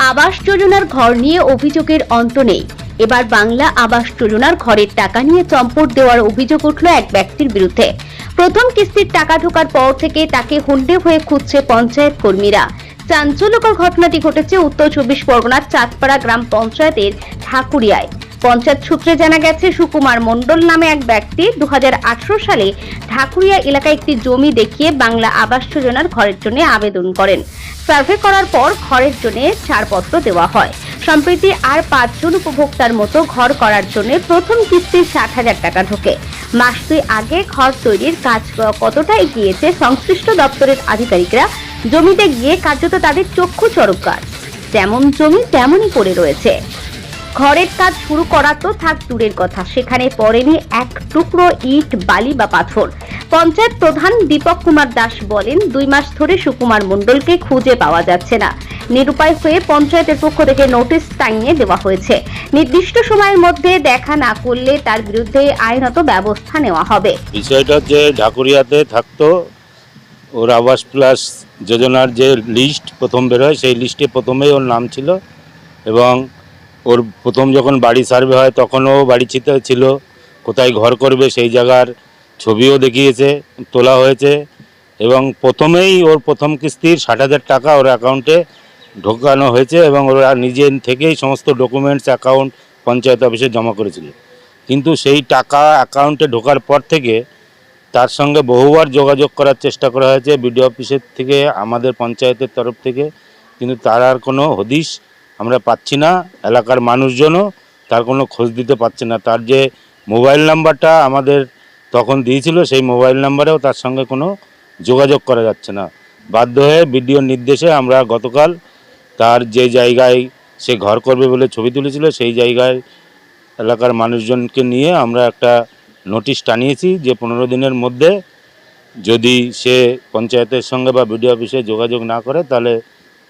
আবাস যোজনার ঘর নিয়ে অভিযোগের অন্ত নেই। এবার বাংলা আবাস যোজনার ঘরের টাকা নিয়ে চম্পট দেওয়ার অভিযোগ উঠল এক ব্যক্তির বিরুদ্ধে। প্রথম কিস্তির টাকা ঢোকার পর থেকে তাকে হুন্ডে হয়ে খুঁজছে পঞ্চায়েত কর্মীরা। চাঞ্চল্যকর ঘটনাটি ঘটেছে উত্তর 24 পরগনার চাঁদপাড়া গ্রাম পঞ্চায়েতের ঠাকুরিয়ায়। পঞ্চায়েত সূত্রে জানা গেছে, সুকুমার মণ্ডল নামে এক ব্যক্তি 2018 সালে ঠাকুরিয়া এলাকায় একটি জমি দেখিয়ে বাংলা আবাস যোজনার ঘরের জন্য আবেদন করেন। সার্ভে করার পর ঘরের জন্য ছাড়পত্র দেওয়া হয়। সম্প্রতি আর 5 জন উপভোক্তার মতো ঘর করার জন্য প্রথম কিস্তির 60,000 টাকা ঢোকে। মাস 2 আগে ঘর তৈরির কাজ কতটা এগিয়েছে সংশ্লিষ্ট দপ্তরের আধিকারিকরা জমিতে গিয়ে কার্যত তাদের চক্ষু চরকার। যেমন জমি তেমনই পড়ে রয়েছে। ঘরের কাজ শুরু করা তো থাক দূরের কথা, সেখানে পড়েনি এক টুকরো ইট, বালি বা পাথর। পঞ্চায়েত প্রধান দীপক কুমার দাস বলেন, 2 মাস ধরে সুকুমার মণ্ডলকে খুঁজে পাওয়া যাচ্ছে না। নিরুপায় হয়ে পঞ্চায়েতের পক্ষ থেকে নোটিশ টাঙিয়ে দেওয়া হয়েছে। নির্দিষ্ট সময়ের মধ্যে দেখা না করলে তার বিরুদ্ধে আইনত ব্যবস্থা নেওয়া হবে। বিষয়টা যে ঢাকুরিয়াতে থাকতো, ওর আবাস প্লাস যোজনার যে লিস্ট প্রথম বেরোয় সেই লিস্টে প্রথমেই ওর নাম ছিল এবং ওর প্রথম যখন বাড়ি সার্ভে হয় তখনও বাড়ি ছিল, কোথায় ঘর করবে সেই জায়গার ছবিও দেখিয়েছে, তোলা হয়েছে এবং প্রথমেই ওর প্রথম কিস্তির 60,000 টাকা ওর অ্যাকাউন্টে ঢোকানো হয়েছে এবং ওরা নিজের থেকেই সমস্ত ডকুমেন্টস অ্যাকাউন্ট পঞ্চায়েত অফিসে জমা করেছিল। কিন্তু সেই টাকা অ্যাকাউন্টে ঢোকার পর থেকে তার সঙ্গে বহুবার যোগাযোগ করার চেষ্টা করা হয়েছে বিডিও অফিসের থেকে, আমাদের পঞ্চায়েতের তরফ থেকে, কিন্তু তার আর কোনো হদিশ আমরা পাচ্ছি না। এলাকার মানুষজনও তার কোনো খোঁজ দিতে পারছে না। তার যে মোবাইল নাম্বারটা আমাদের তখন দিয়েছিল সেই মোবাইল নাম্বারেও তার সঙ্গে কোনো যোগাযোগ করা যাচ্ছে না। বাধ্য হয়ে বিডিওর নির্দেশে আমরা গতকাল তার যে জায়গায় সে ঘর করবে বলে ছবি তুলেছিল সেই জায়গায় এলাকার মানুষজনকে নিয়ে আমরা একটা নোটিশ টানিয়েছি যে 15 দিনের মধ্যে যদি সে পঞ্চায়েতের সঙ্গে বা বিডিও অফিসে যোগাযোগ না করে তাহলে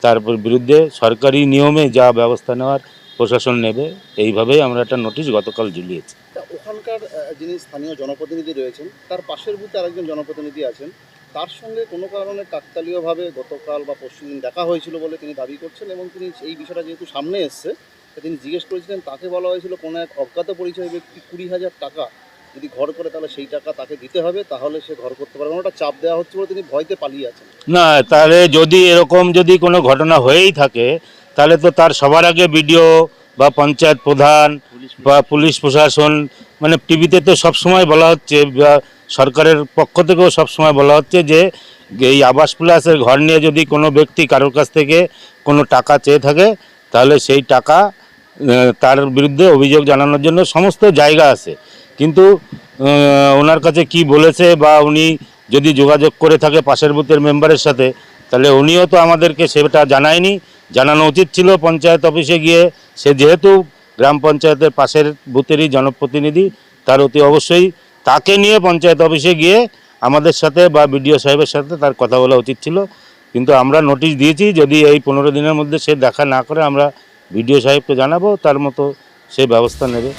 তার বিরুদ্ধে সরকারি নিয়মে যা ব্যবস্থা নেওয়ার প্রশাসন নেবে। এইভাবেই আমরা একটা নোটিশ গতকাল ঝুলিয়েছি। ওখানকার যিনি স্থানীয় জনপ্রতিনিধি রয়েছেন তার পাশের বুথে আরেকজন জনপ্রতিনিধি আছেন, তার সঙ্গে কোনো কারণে কাকতালীয়ভাবে গতকাল বা পরশুদিন দেখা হয়েছিল বলে তিনি দাবি করছেন এবং তিনি এই বিষয়টা যেহেতু সামনে এসছে তিনি জিজ্ঞেস করেছিলেন, তাকে বলা হয়েছিল কোনো এক অজ্ঞাত পরিচয় ব্যক্তি 20,000 টাকা যদি ঘর করে তাহলে সেই টাকা তাকে দিতে হবে, তাহলে সে ঘর করতে পারবে। ওটা চাপ দেওয়া হচ্ছে বলে তিনি ভয়তে পালিয়ে আছেন। না, তাহলে যদি এরকম যদি কোনো ঘটনা হয়েই থাকে তাহলে তো তার সবার আগে বিডিও বা পঞ্চায়েত প্রধান বা পুলিশ প্রশাসন, মানে টিভিতে তো সবসময় বলা হচ্ছে বা সরকারের পক্ষ থেকেও সবসময় বলা হচ্ছে যে এই আবাস প্লাসের ঘর নিয়ে যদি কোনো ব্যক্তি কারোর কাছ থেকে কোনো টাকা চেয়ে থাকে তাহলে সেই টাকা তার বিরুদ্ধে অভিযোগ জানানোর জন্য সমস্ত জায়গা আছে। কিন্তু ওনার কাছে কি বলেছে বা উনি যদি যোগাযোগ করে থাকে পাশের বুথের মেম্বারের সাথে তাহলে উনিও তো আমাদেরকে সেটা জানায়নি। জানানো উচিত ছিল পঞ্চায়েত অফিসে গিয়ে। সে যেহেতু গ্রাম পঞ্চায়েতের পাশের বুথেরই জনপ্রতিনিধি, তার অতি অবশ্যই তাকে নিয়ে পঞ্চায়েত অফিসে গিয়ে আমাদের সাথে বা বিডিও সাহেবের সাথে তার কথা বলা উচিত ছিল। কিন্তু আমরা নোটিশ দিয়েছি, যদি এই 15 দিনের মধ্যে সে দেখা না করে আমরা বিডিও সাহেবকে জানাবো, তার মতো সে ব্যবস্থা নেবে।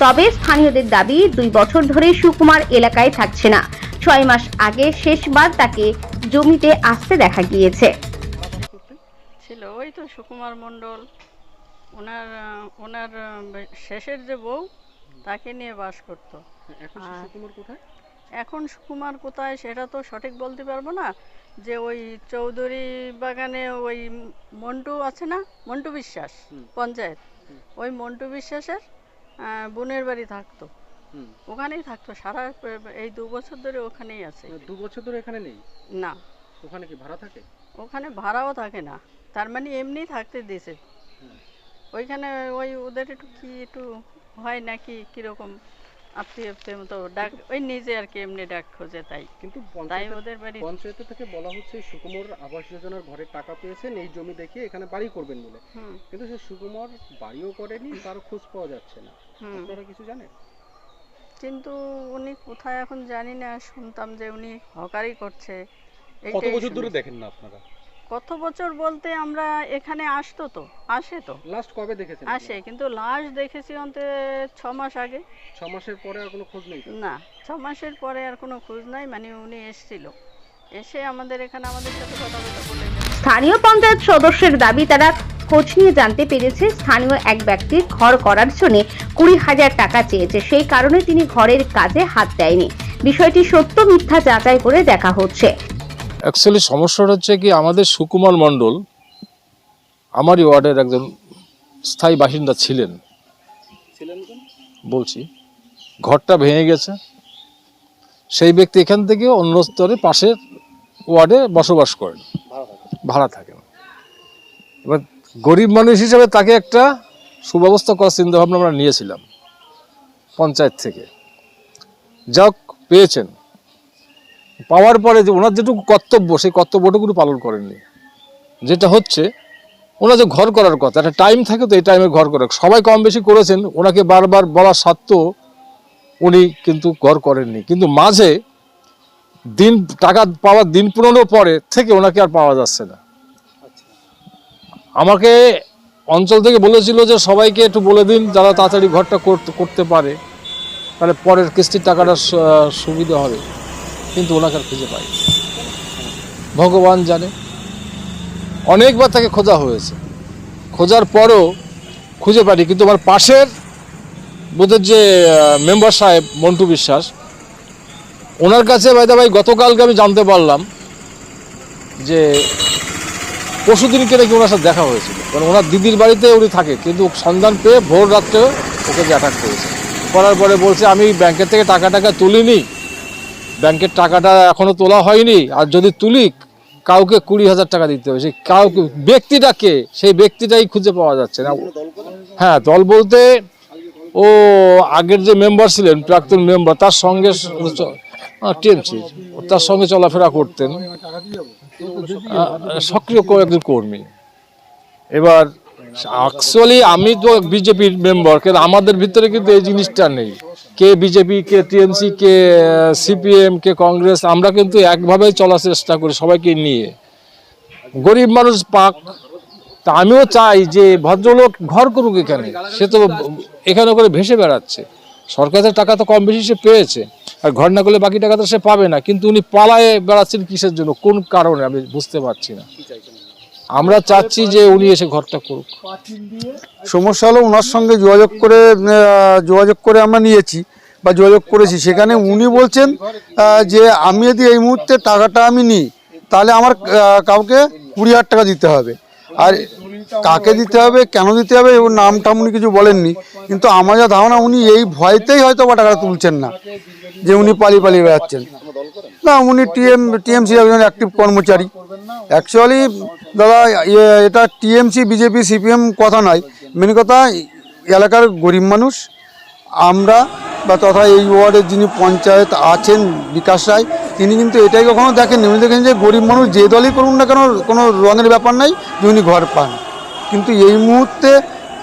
তবে স্থানীয়দের দাবি, 2 বছর ধরে সুকুমার এলাকায় থাকছে না। 6 মাস আগে শেষবার তাকে জমিতে আসতে দেখা গিয়েছে। ছিল ওই তো সুকুমার মণ্ডল, ওনার শেষের যে বউ তাকে নিয়ে বাস করতো। এখন সুকুমার কোথায় সেটা তো সঠিক বলতে পারবো না। যে ওই চৌধুরী বাগানে ওই মন্টু আছে না, মন্টু বিশ্বাস পঞ্চায়েত, ওই মন্টু বিশ্বাসের বোনের বাড়ি থাকতো, ওখানেই থাকতো সারা এই 2 বছর ধরে ওখানেই আছে। 2 বছর ধরে এখানে নেই? না। ওখানে কি ভাড়া থাকে? ওখানে ভাড়াও থাকে না, তার মানে এমনি থাকতে দিয়েছে ওইখানে। ওই ওদের একটু হয় নাকি কিরকম আত্মীয় মতো ডাক, ওই নিজে আর কি এমনি ডাক খোঁজে, তাই। কিন্তু তাই ওদের বাড়ি পঞ্চায়েত থেকে বলা হচ্ছে সুকুমার আবাস যোজনার ঘরের টাকা পেয়েছেন এই জমি দেখিয়ে এখানে বাড়ি করবেন বলে, কিন্তু সে সুকুমার বাড়িও করেনি, তার খোঁজ পাওয়া যাচ্ছে না। আপনারা কিছু জানেন? কিন্তু উনি কোথায় এখন জানি না, শুনতাম যে উনি হকারি করছে। কত বছর ধরে দেখেন না আপনারা? কত বছর বলতে আমরা এখানে আসে তো। লাস্ট কবে দেখেছেন? আসে, কিন্তু লাস্ট দেখেছি অন্তত 6 মাস আগে। 6 মাসের পরে আর কোনো খোঁজ নেই? না, 6 মাসের পরে আর কোনো খোঁজ নাই। মানে উনি এসেছিল, এসে আমাদের এখানে আমাদের সাথে কথা বলে। স্থানীয় পঞ্চায়েত সদস্যের দাবি, তারা খোঁজ নিয়ে জানতে পেরেছে স্থানীয় এক ব্যক্তির ঘর করার জন্য 20,000 টাকা চেয়েছে, সেই কারণে তিনি ঘরের কাজে হাত দেয়নি। বিষয়টি সত্য মিথ্যা যাচাই করে দেখা হচ্ছে। অ্যাকচুয়ালি সমস্যাটা হচ্ছে কি, আমাদের সুকুমার মণ্ডল আমারই ওয়ার্ডের একজন স্থায়ী বাসিন্দা ছিলেন। বলছি, ঘরটা ভেঙে গেছে, সেই ব্যক্তি এখান থেকে অন্য স্তরে পাশের ওয়ার্ডে বসবাস করেন, ভাড়া থাকেন। এবার গরিব মানুষ হিসেবে তাকে একটা সুব্যবস্থা করার চিন্তা ভাবনা আমরা নিয়েছিলাম পঞ্চায়েত থেকে। যাক, পেয়েছেন। পাওয়ার পরে যে ওনার যেটুকু কর্তব্য, সেই কর্তব্যটুকু পালন করেননি। যেটা হচ্ছে, ওনার যে ঘর করার কথা, একটা টাইম থাকে, তো এই টাইমে ঘর করার সবাই কম বেশি করেছেন, ওনাকে বারবার বলা সত্ত্বেও উনি কিন্তু ঘর করেননি। কিন্তু মাঝে দিন টাকা পাওয়ার দিন 15 পরে থেকে ওনাকে আর পাওয়া যাচ্ছে না। আমাকে অঞ্চল থেকে বলেছিল যে সবাইকে একটু বলে দিন যারা তাড়াতাড়ি ঘরটা করতে পারে, তাহলে পরের কিস্তির টাকাটা সুবিধা হবে। কিন্তু ওনাকে আর খুঁজে পাই, ভগবান জানে। অনেকবার তাকে খোঁজা হয়েছে, খোঁজার পরও খুঁজে পাইনি। কিন্তু আমার পাশের বুথের যে মেম্বার সাহেব মন্টু বিশ্বাস, ওনার কাছে ভাই গতকালকে আমি জানতে পারলাম যে পরশুদিনকে নাকি ওনার সাথে দেখা হয়েছিল। কারণ ওনার দিদির বাড়িতে উনি থাকে, কিন্তু সন্ধান পেয়ে ভোর রাত্রে ওকে যে অ্যাটাক করেছে। করার পরে বলছে, আমি ব্যাংকের থেকে টাকা তুলিনি, ব্যাংকের টাকাটা এখনো তোলা হয়নি, আর যদি তুলি কাউকে 20,000 টাকা দিতে হবে। সেই কাউকে, ব্যক্তিটাকে, সেই ব্যক্তিটাই খুঁজে পাওয়া যাচ্ছে না। হ্যাঁ, দল বলতে ও আগের যে মেম্বার ছিলেন, প্রাক্তন মেম্বার, তার সঙ্গে টিএমসি, তার সঙ্গে চলাফেরা করতেন, সক্রিয় একজন কর্মী। এবার অ্যাকচুয়ালি আমি তো বিজেপির মেম্বার, কিন্তু আমাদের ভিতরে কিন্তু এই জিনিসটা নেই। কে বিজেপি, কে টিএমসি, কে সিপিএম, কে কংগ্রেস, আমরা কিন্তু একভাবেই চলার চেষ্টা করি সবাইকে নিয়ে। গরিব মানুষ পাক, তা আমিও চাই যে ভদ্রলোক ঘর করুক এখানে। সে তো এখানে করে ভেসে বেড়াচ্ছে, সরকারের টাকা তো কম বেশি সে পেয়েছে, আর ঘর না করলে বাকি টাকা তো সে পাবে না। কিন্তু উনি পালায়ে বেড়াচ্ছেন কিসের জন্য, কোন কারণে আমি বুঝতে পারছি না। আমরা চাচ্ছি যে উনি এসে ঘরটা করুক। সমস্যা হলো, ওনার সঙ্গে যোগাযোগ করে আমরা নিয়েছি বা যোগাযোগ করেছি। সেখানে উনি বলছেন যে আমি যদি এই মুহূর্তে টাকাটা আমি নিই, তাহলে আমার কাউকে 20,000 টাকা দিতে হবে। আর কাকে দিতে হবে, কেন দিতে হবে, ওর নামটা উনি কিছু বলেননি। কিন্তু আমার যা ধারণা, উনি এই ভয়তেই হয়তো বা টাকাটা তুলছেন না, যে উনি পালিয়ে বেড়াচ্ছেন। না, উনি টিএমসি একজন অ্যাক্টিভ কর্মচারী। অ্যাকচুয়ালি দাদা, এটা টিএমসি, বিজেপি, সিপিএম কথা নয়। মেন কথা, এলাকার গরিব মানুষ আমরা, বা তথা এই ওয়ার্ডের যিনি পঞ্চায়েত আছেন বিকাশ রায়, তিনি কিন্তু এটাই কখনো দেখেননি। উনি দেখেন যে গরিব মানুষ যে দলই করুন না কেন, কোনো রঙের ব্যাপার নাই, যে উনি ঘর পান। কিন্তু এই মুহূর্তে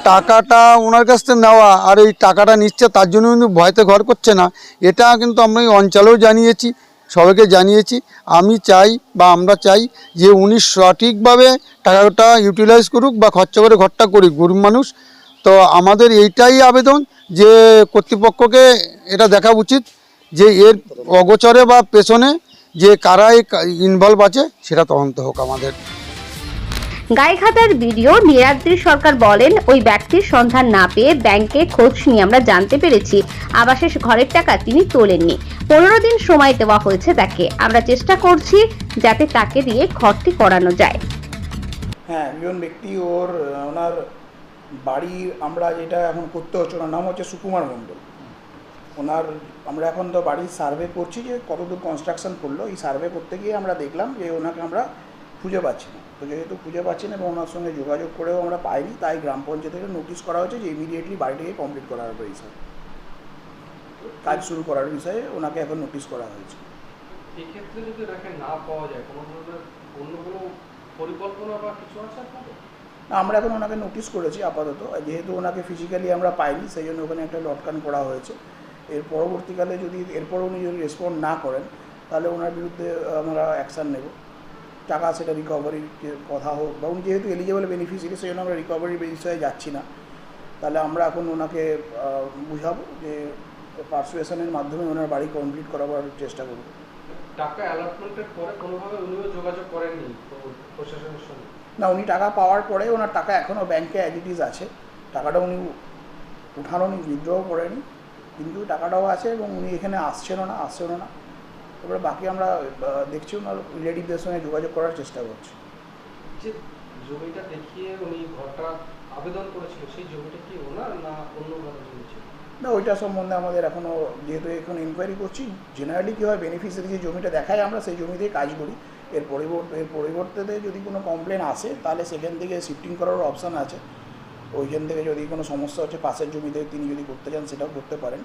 টাকাটা ওনার কাছ থেকে নেওয়া, আর এই টাকাটা নিচ্ছে, তার জন্য কিন্তু ভয়তে ঘর করছে না। এটা কিন্তু আমরা এই অঞ্চলেও জানিয়েছি, সবাইকে জানিয়েছি। আমি চাই, বা আমরা চাই, যে উনি সঠিকভাবে টাকাটা ইউটিলাইজ করুক বা খরচা করে ঘরটা করুক, গরিব মানুষ। তো আমাদের এইটাই আবেদন যে কর্তৃপক্ষকে এটা দেখা উচিত যে এর অগোচরে বা পেছনে যে কারা ইনভলভ আছে, সেটা তদন্ত হোক আমাদের। গাইঘাটার ভিডিও নীলাদ্রি সরকার বলেন, ওই ব্যক্তির সন্ধান না পেয়ে ব্যাংকে খোঁজ নিয়ে আমরা জানতে পেরেছি আবাসের ঘরের টাকা তিনি তোলেননি। 15 দিন সময় দেওয়া হয়েছে তাকে। আমরা চেষ্টা করছি যাতে তাকে দিয়ে ঘরটি করানো যায়। হ্যাঁ, একজন ব্যক্তি, ওনার বাড়ি আমরা যেটা এখন করতে হচ্ছে, ওনার নাম হচ্ছে সুকুমার মণ্ডল। আমরা এখন তো বাড়ির সার্ভে করছি যে কতদূর কনস্ট্রাকশন করলো। এই সার্ভে করতে গিয়ে আমরা দেখলাম যে ওনাকে আমরা খুঁজে পাচ্ছি না। তো যেহেতু খুঁজে পাচ্ছি না এবং ওনার সঙ্গে যোগাযোগ করেও আমরা পাইনি, তাই গ্রাম পঞ্চায়েত থেকে নোটিশ করা হয়েছে যে ইমিডিয়েটলি বাড়িটাকে কমপ্লিট করার বিষয়ে, কাজ শুরু করার বিষয়ে ওনাকে এখন নোটিশ করা হয়েছে। এক্ষেত্রে যদি ওনাকে না পাওয়া যায়, কোনো ধরনের অন্য কোনো পরিকল্পনা বা কিছু আছে? আমরা এখন ওনাকে নোটিশ করেছি আপাতত, যেহেতু ওনাকে ফিজিক্যালি আমরা পাইনি, সেই জন্য ওখানে একটা লটকান করা হয়েছে। এর পরবর্তীকালে যদি এরপর উনি যদি রেসপন্ড না করেন, তাহলে ওনার বিরুদ্ধে আমরা অ্যাকশান নেব। টাকা সেটা রিকভারির কথা হোক, বা উনি যেহেতু এলিজেবল বেনিফিশিয়ারি, সেই জন্য আমরা রিকভারির বিষয়ে যাচ্ছি না। তাহলে আমরা এখন ওনাকে বুঝাবো যে পারসুয়েশনের মাধ্যমে ওনার বাড়ি কমপ্লিট করাবার চেষ্টা করব। টাকা অ্যালটমেন্টের পরে কোনোভাবে উনিও যোগাযোগ করেননি প্রশাসনের সঙ্গে? না, উনি টাকা পাওয়ার পরে ওনার টাকা এখনও ব্যাংকে অ্যাজ ইট ইজ আছে, টাকাটা উনি উঠানোনি, উইথড্র করেনি, কিন্তু টাকাটাও আছে এবং উনি এখানে আসছেনও না। এবারে বাকি আমরা দেখছি ওনার রিলেটিভদের সঙ্গে যোগাযোগ করার চেষ্টা করছি। যে জমিটা দেখিয়ে উনি ঘরটা আবেদন করেছিল সেই জমিটা কি ওনার না অন্য কারো জমি ছিল? না, ওইটা সম্বন্ধে আমাদের এখনও, যেহেতু এখন ইনকোয়ারি করছি, জেনারেলি কী হয়, বেনিফিশিয়ারি যে জমিটা দেখায় আমরা সেই জমিতেই কাজ করি। এর পরিবর্তে যদি কোনো কমপ্লেন আসে তাহলে সেখান থেকে শিফটিং করার অপশান আছে। ওইখান থেকে যদি কোনো সমস্যা হচ্ছে পাশের জমিতে তিনি যদি করতে চান সেটাও করতে পারেন।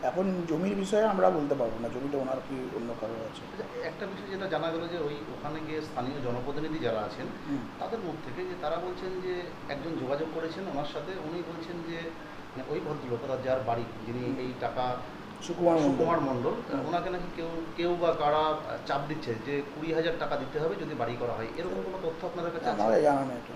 এখন জমির বিষয়ে আমরা বলতে পারবো না, জমিটা ওনার কি অন্য কারো আছে। একটা বিষয় যেটা জানা গেল যে ওখানে গিয়ে স্থানীয় জনপ্রতিনিধি যারা আছেন তাদের মুখ থেকে যে তারা বলছেন যে একজন যোগাযোগ করেছেন ওনার সাথে, উনি বলছেন যে মানে ওই ভদ্রলোক যার বাড়ি, যিনি এই টাকা সুকুমার মণ্ডল, ওনাকে নাকি কেউ বা কারা চাপ দিচ্ছে যে 20,000 টাকা দিতে হবে যদি বাড়ি করা হয়, এরকম কোনো তথ্য আপনাদের কাছে আছে? আমাদের জানা নেই এটা।